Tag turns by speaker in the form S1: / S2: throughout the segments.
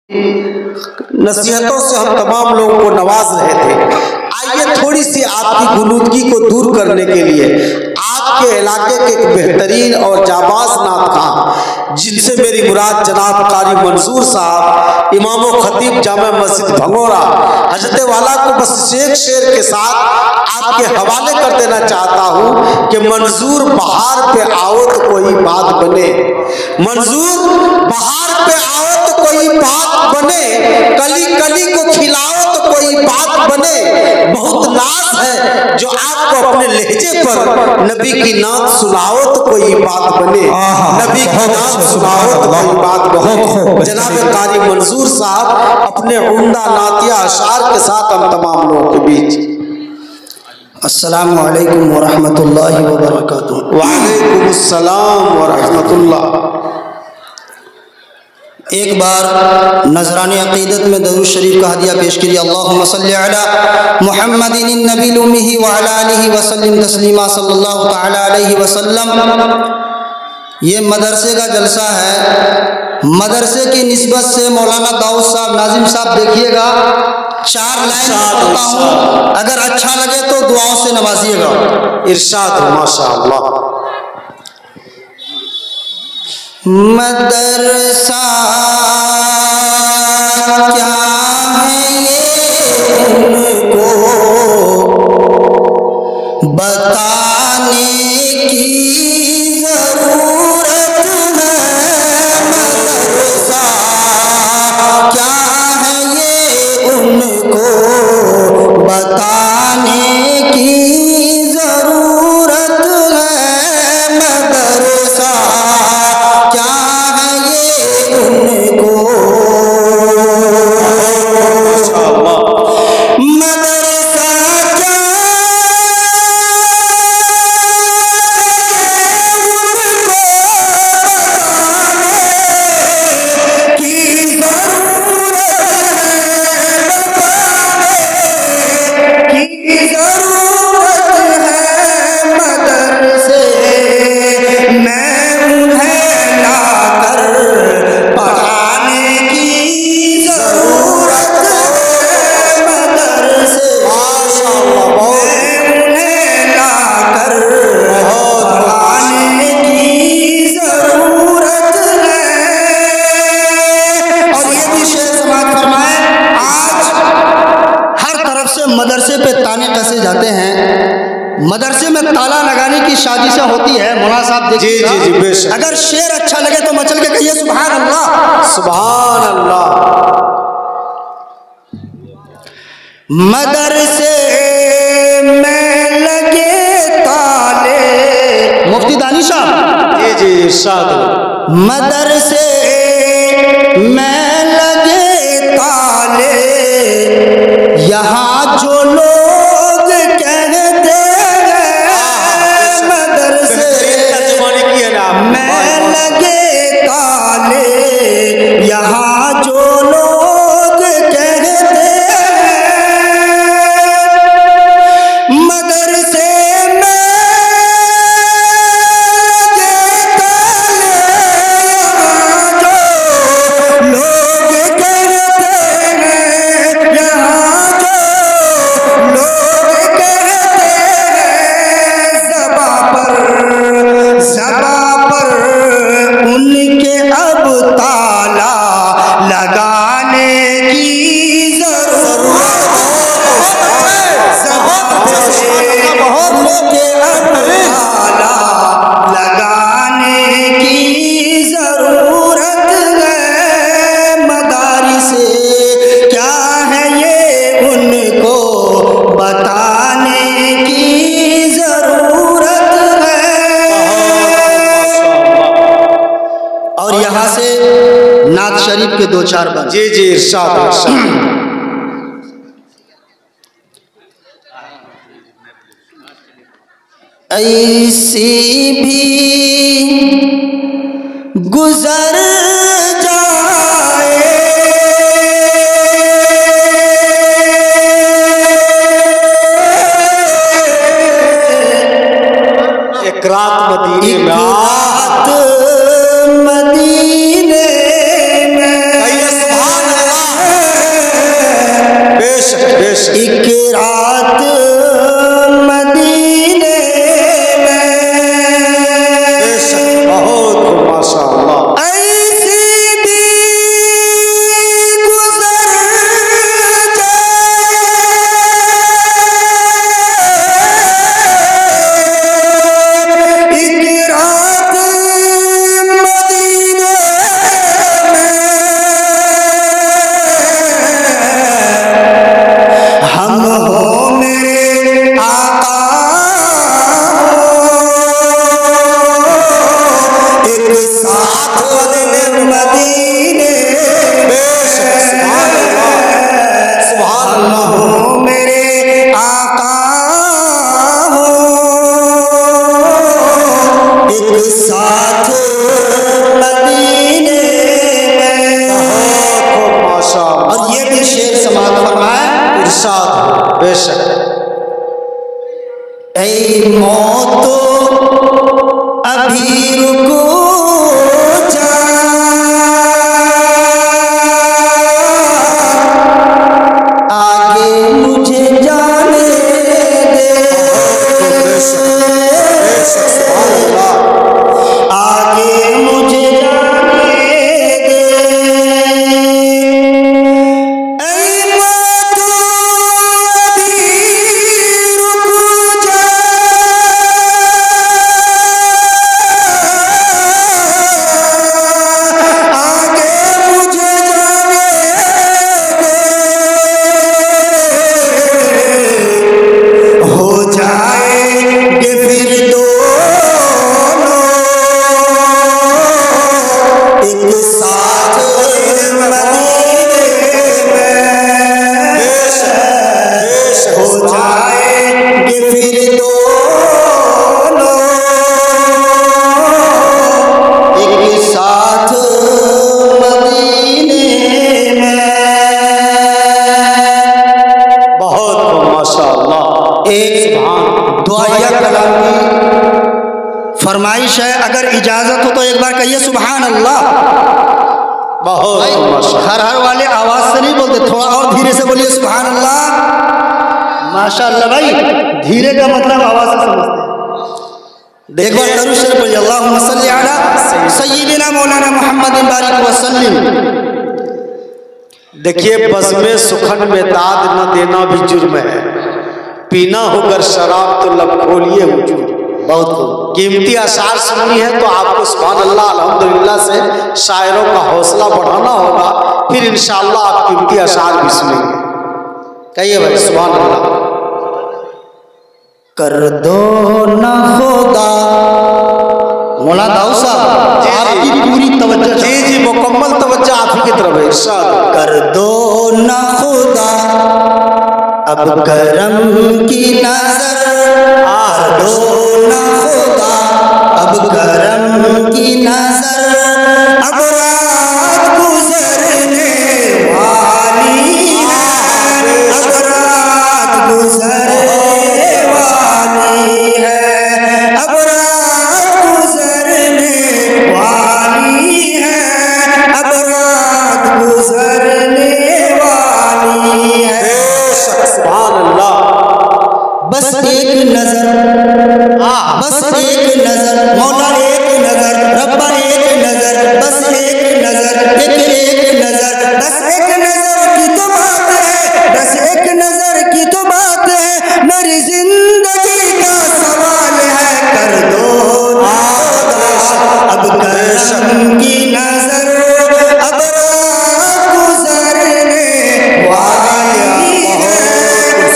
S1: नसीहतों से हम तमाम लोगों को नवाज रहे थे। आइए थोड़ी सी आपकी गुलूदगी को दूर करने के लिए आपके इलाके के एक बेहतरीन और जाबाज नात खां, जिनसे मेरी मुराद जनाब कारी मंसूर साहब इमाम व खतीब जामा मस्जिद भंगोरा हजरत वाला को बस एक शेर के साथ आपके हवाले कर देना चाहता हूँ कि मंजूर बहार पे आओ तो कोई बात बने, मंजूर बहार पे आओ तो कोई बात बने, कली कली को खिलाओ तो कोई बात बने। बहुत नाज है जो आपको अपने लहजे पर नबी की नात सुनाओ तो कोई बात बने, नबी की नात सुनाओ तो कोई बात बने। जनाब कारी मंसूर साहब अपने उम्दा नातिया अशार के साथ हम तमाम लोगों के बीच।
S2: अस्सलामु अलैकुम व रहमतुल्लाहि व बरकातुहू।
S1: वालेकुम अस्सलाम व रहमतुल्लाह।
S2: एक बार नजराने अक़ीदत में दरूद शरीफ का हदिया पेश कीजिए। अल्लाहुम्मा सल्ली अला मुहम्मदिन नबील उम्मी व अला आलिहि व सल्लिम तस्लीमा सल्लल्लाहु तआला अलैहि वसल्लम। ये मदरसे का जलसा है। मदरसे की निस्बत से मौलाना दाऊद साहब नाजिम साहब देखिएगा, 4 लाइन पढ़ता हूँ, अगर अच्छा लगे तो दुआओं से नवाजिएगा।
S1: इरशाद हो माशाअल्लाह।
S2: मदरसा क्या है ये उनको बताने की जरूरत है। मदरसा क्या है ये उनको बताने की जरूरत है। मदरसा मदरसे पे ताने कसे जाते हैं। मदरसे में ताला लगाने की साजिशें होती है। मौलाना साहब देखिए,
S1: जी जी जी बेशक।
S2: अगर शेर अच्छा लगे तो मचल के कहिए सुभान अल्लाह,
S1: सुभान अल्लाह।
S2: मदरसे में लगे ताले, मुफ्ती दानी साहब
S1: जी जी इरशाद।
S2: मदरसे में लगे ताले, यहाँ जो लोग कहते हैं मदरसे में लगे ताले, यहाँ जो लोग कहते हैं मदरसे में लगे ताले, यहाँ जो लोग कहते हैं, यहाँ लोग कहते हैं ज़बा पर उनके अब ताला लगाने की जरूरत है। ज़बा पर उनके अब ताला लगाने की जरूरत है। मदारिस क्या है ये उनको बताने की जरूरत है। और यहाँ से नात शरीफ के 2-4 बंद।
S1: जी जी इरशाद इरशाद।
S2: ऐसी भी गुजर जाए
S1: एक रात मदीने में,
S2: रात मदीने में,
S1: सुभान बेशक।
S2: ऐ मौत अभी रुको जा, आगे मुझे जाने दे, आगे मुझे जाने दे। ऐ मौत अभी रुक जा, आगे मुझे जाने दे। हो जाएंगे फिर दोनों एक साथ मदीने में, हो जाएंगे फिर दोनों एक साथ मदीने में।
S1: बहुत माशाअल्लाह।
S2: एक दुआया कलाम की फरमाइश है, अगर इजाजत हो तो एक बार कहिए सुभान अल्लाह।
S1: बहुत
S2: भाई
S1: माशाअल्लाह।
S2: हर वाले आवाज से नहीं बोलते, थोड़ा और धीरे से बोलिए सुभान अल्लाह। माशाअल्लाह भाई, धीरे का मतलब आवाज से समझते हैं। एक बार दरूद शरीफ पढ़िए, अल्लाहुम्मा सल्ली अला सय्यिदिना मौलाना मुहम्मदिन बारिक वसल्लिम।
S1: देखिए, बज़्म सुखन में दाद न देना भी जुर्म है, पीना होकर शराब तो लब खोलिए हुजूर।
S2: बहुत खूब।
S1: कीमती अशार सुननी है तो आपको सुभान अल्लाह अल्हम्दुलिल्लाह से शायरों का हौसला बढ़ाना होगा, फिर इंशाअल्लाह आप कीमती अशार भी सुनेंगे। कहिए भाई सुभान अल्लाह।
S2: कर दो न खुदा, मौला दाऊद साहब
S1: जी,
S2: आपकी
S1: जी।
S2: पूरी तवज्जो,
S1: जी जी, मुकम्मल तवज्जो आप ही की तरफ है इरशाद।
S2: कर दो न खुदा अब करम की नजर, कर दो न खुदा अब करम की नजर, अब रात गुजरने वाली है, अब रात गुजरने वाली है, अब रात गुजरने वाली है, अब रात गुजरने वाली है।
S1: सुभान अल्लाह।
S2: बस एक नजर, बस एक नजर, मौला एक नजर, रब्बा एक नजर, बस एक नजर, एक नजर, बस एक नजर की तो बात है, बस एक नजर की तो बात है, मेरी जिंदगी का सवाल है, कर दो ना अब करम की नजर, अब रात गुजरने वाली है,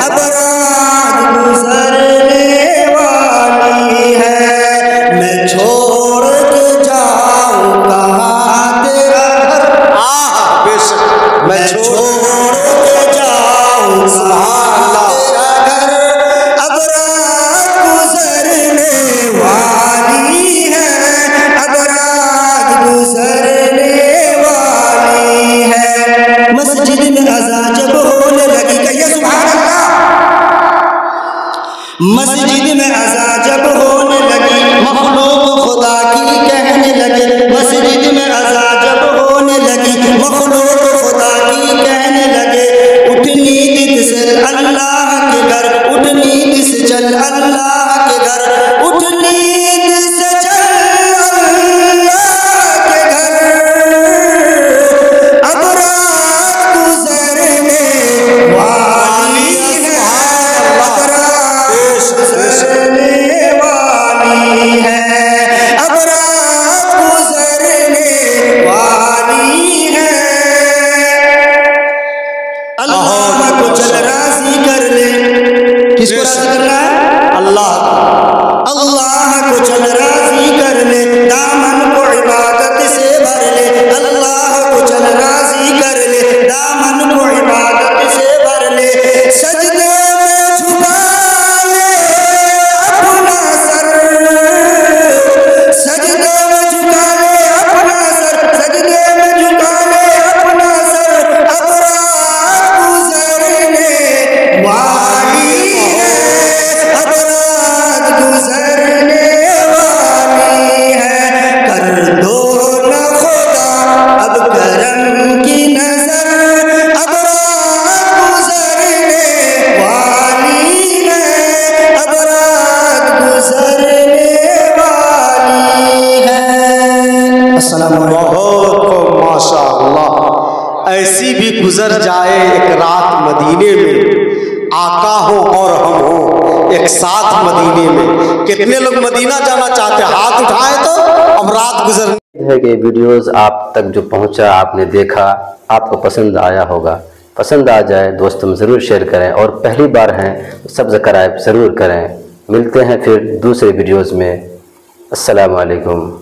S2: अब रात गुजरने वाली है, मैं छोड़ के जाऊं कहाँ तेरा घर,
S1: बेशक
S2: मैं छोड़ के जाऊं कहाँ तेरा घर, अब रात गुजरने वाली है, अब रात गुजरने वाली है। मस्जिद में अज़ान जब होने लगी, कहिए सुभान अल्लाह। मस्जिद में अज़ान जब होने लगी, मखलूक खुदा की कहने लगे, मस्जिद में अज़ान जब होने लगी, मखलूक खुदा की कहने लगे, उठनी दिल से अल्लाह के घर, उठनी दिल से चल अल्लाह के घर, उठनी दिल से चल अल्लाह के घर, अब रात गुजरने वाली है, अब रात गुजरने वाली है, अब रात गुजरने वाली है। अल्लाह को चल राजी कर ले, किसको राजी करना है? अल्लाह। अल्लाह को चल राजी कर ले, दामन को इबादत से भर ले, अल्लाह को चल राजी कर ले, दामन को इबादत से भर ले, सजदे में झुका ले अपना सर, सजदे में झुका ले अपना सर, सजदे में झुका ले अपना सर, अब रात गुजर करम की नजर अब रात गुजरने वाली है, अब रात गुजरने वाली है। अस्सलाम वालेकुम।
S1: बहुत माशाअल्लाह। ऐसी भी गुजर जाए एक रात मदीने में, आका हो और हम हो एक साथ मदीने में। कितने लोग मदीना जाना चाहते हैं, हाथ उठाए तो अब रात गुजर
S3: है कि वीडियोस आप तक जो पहुंचा, आपने देखा, आपको पसंद आया होगा। पसंद आ जाए दोस्तों में ज़रूर शेयर करें, और पहली बार हैं सब्सक्राइब ज़रूर करें। मिलते हैं फिर दूसरे वीडियोस में। अस्सलाम वालेकुम।